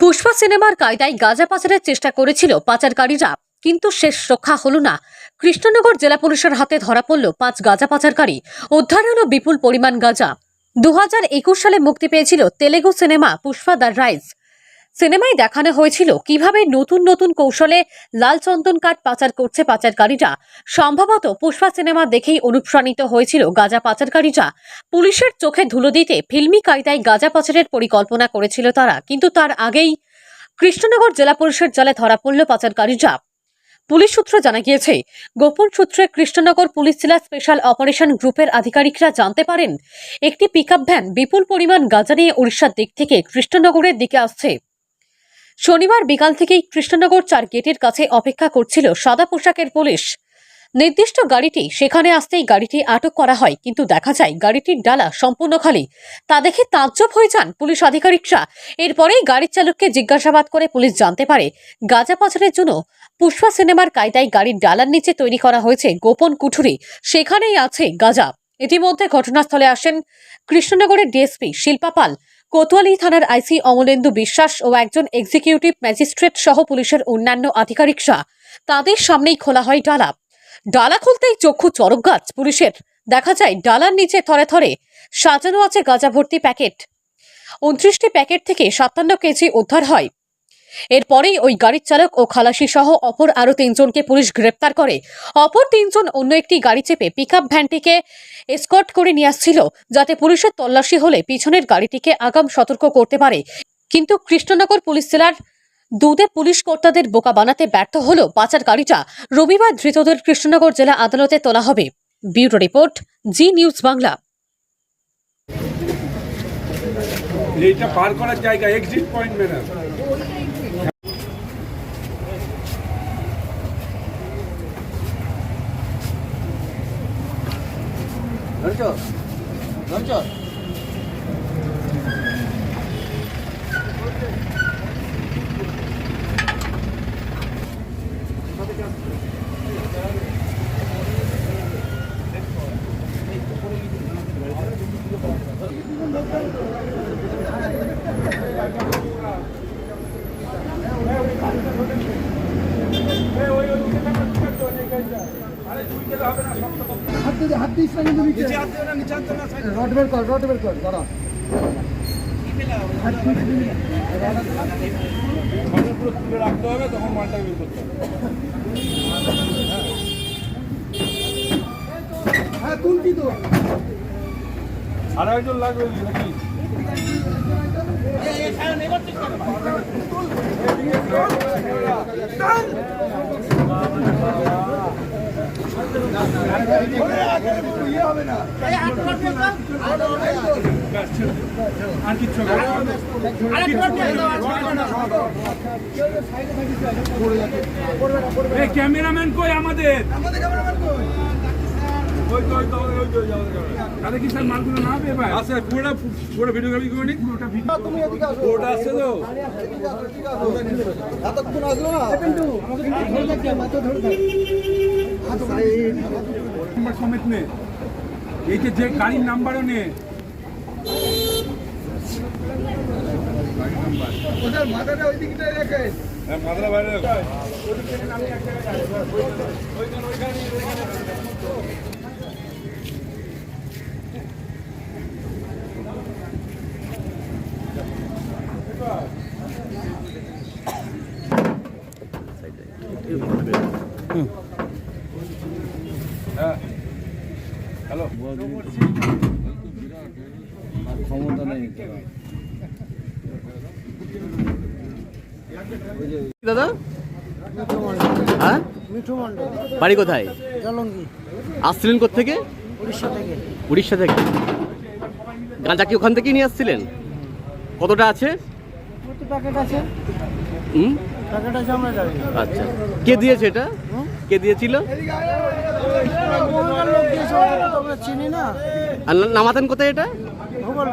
পুষ্পা সিনেমার কায়দায় গাঁজা পাচারের চেষ্টা করেছিল পাচারকারীরা, কিন্তু শেষ রক্ষা হলো না। কৃষ্ণনগর জেলা পুলিশের হাতে ধরা পড়ল 5 গাঁজা পাচারকারী। উদ্ধার হলো বিপুল পরিমাণ গাঁজা। 2021 সালে মুক্তি পেয়েছিল Telugu cinema Pushpa the rise. সিনেমায় দেখানো হয়েছিল কিভাবে নতুন নতুন কৌশলে লাল চন্দন কাঠ পাচার করছে পাচারকারীরা। সম্ভবত পুষ্পা সিনেমা দেখেই অনুপ্রাণিত হয়েছিল গাঁজা পাচারকারীরা। পুলিশের চোখে ধুলো দিতে ফিল্মি কায়দায় গাঁজা পাচারের পরিকল্পনা করেছিল তারা, কিন্তু তার আগেই কৃষ্ণনগর জেলা পুলিশের জালে ধরা পড়ল পাচারকারীরা। পুলিশ সূত্র জানা গিয়েছে, গোপন সূত্রে কৃষ্ণনগর পুলিশ জেলা স্পেশাল অপারেশন গ্রুপের আধিকারিকরা জানতে পারেন একটি পিকআপ ভ্যান বিপুল পরিমাণ গাঁজা নিয়ে উড়িষ্যার দিক থেকে কৃষ্ণনগরের দিকে আসছে। শনিবার বিকাল থেকেই কৃষ্ণনগর 4 গেটের কাছে অপেক্ষা করছিল সাদা পোশাকের পুলিশ। নির্দিষ্ট গাড়িটি সেখানে আসতেই গাড়িটি আটক করা হয়, কিন্তু দেখা যায় গাড়িটির ডালা সম্পূর্ণ খালি। তা দেখে তাজ্জব হয়ে যান পুলিশ আধিকারিকরা। এরপরেই গাড়ির চালককে জিজ্ঞাসাবাদ করে পুলিশ জানতে পারে গাঁজা পাচারের জন্য পুষ্পা সিনেমার কায়দায় গাড়ির ডালার নিচে তৈরি করা হয়েছে গোপন কুঠুরি, সেখানেই আছে গাঁজা। ইতিমধ্যে ঘটনাস্থলে আসেন কৃষ্ণনগরের ডিএসপি শিল্পা পাল, কোতোয়ালি থানার আইসি অমলেন্দু বিশ্বাস ও একজন এক্সিকিউটিভ ম্যাজিস্ট্রেট সহ পুলিশের অন্যান্য আধিকারিকরা। তাদের সামনেই খোলা হয় ডালা। ডালা খুলতেই চক্ষু চরক গাছ পুলিশের। দেখা যায় ডালার নিচে থরে থরে সাজানো আছে গাঁজা ভর্তি প্যাকেট। 29টি প্যাকেট থেকে 57 কেজি উদ্ধার হয়। এরপরেই ওই গাড়ির চালক ও খালাসি সহ অপর আরো 3 জনকে পুলিশ গ্রেপ্তার করে। অপর 3 জন অন্য একটি গাড়ি চেপে পিকআপ ভ্যানটিকে এসকর্ট করে নিয়ে আসছিল, যাতে পুলিশের তল্লাশি হলে পিছনের গাড়িটিকে আগাম সতর্ক করতে পারে। কিন্তু কৃষ্ণনগর পুলিশ জেলার দুধে পুলিশ কর্তাদের বোকা বানাতে ব্যর্থ হলো পাচারকারীরা। রবিবার ধৃতদের কৃষ্ণনগর জেলা আদালতে তোলা হবে। ব্যুরো রিপোর্ট, জি নিউজ বাংলা। এইটা পার করার জায়গা এক্সিট পয়েন্ট মেনে হাত দিস না, কিন্তু রড বের কর দাঁড়া। তুলে রাখতে হবে, তখন মালটা বের করতে হবে। হ্যাঁ তুলছি তো, আর একজন লাগবে নাকি? আর কিচ্ছু ক্যামেরাম্যান কই? আমাদের তাহলে কি স্যার মালগুলো না হবে? এবার আচ্ছা, পুরো ভিডিওগ্রাফি করে নিই। পুরোটা আসছে তো, এতক্ষণ আসলো না সমেত নে, এই যে গাড়ির নাম্বারও নে। মাথাটা ওই দিকটাই রেখে, মাথাটা বাইরে হ্যালো, ক্ষমতা নেই দাদা। হ্যাঁ, মিঠু মন্ডল, বাড়ি কোথায়? জলঙ্গি, আসছিলেন কোত্থেকে? উড়িষ্যা থেকে। উড়িষ্যা থেকে। গাঁজা কি ওখান থেকেই নিয়ে আসছিলেন? কতটা আছে? প্রতি প্যাকেট আছে, প্যাকেট আছে আমরা জানি। আচ্ছা, কে দিয়েছে এটা? কে দিয়েছিল? লোক দিয়েছে, আমরা চিনি না। আর নামাতেন কোথায় এটা? ভূগোল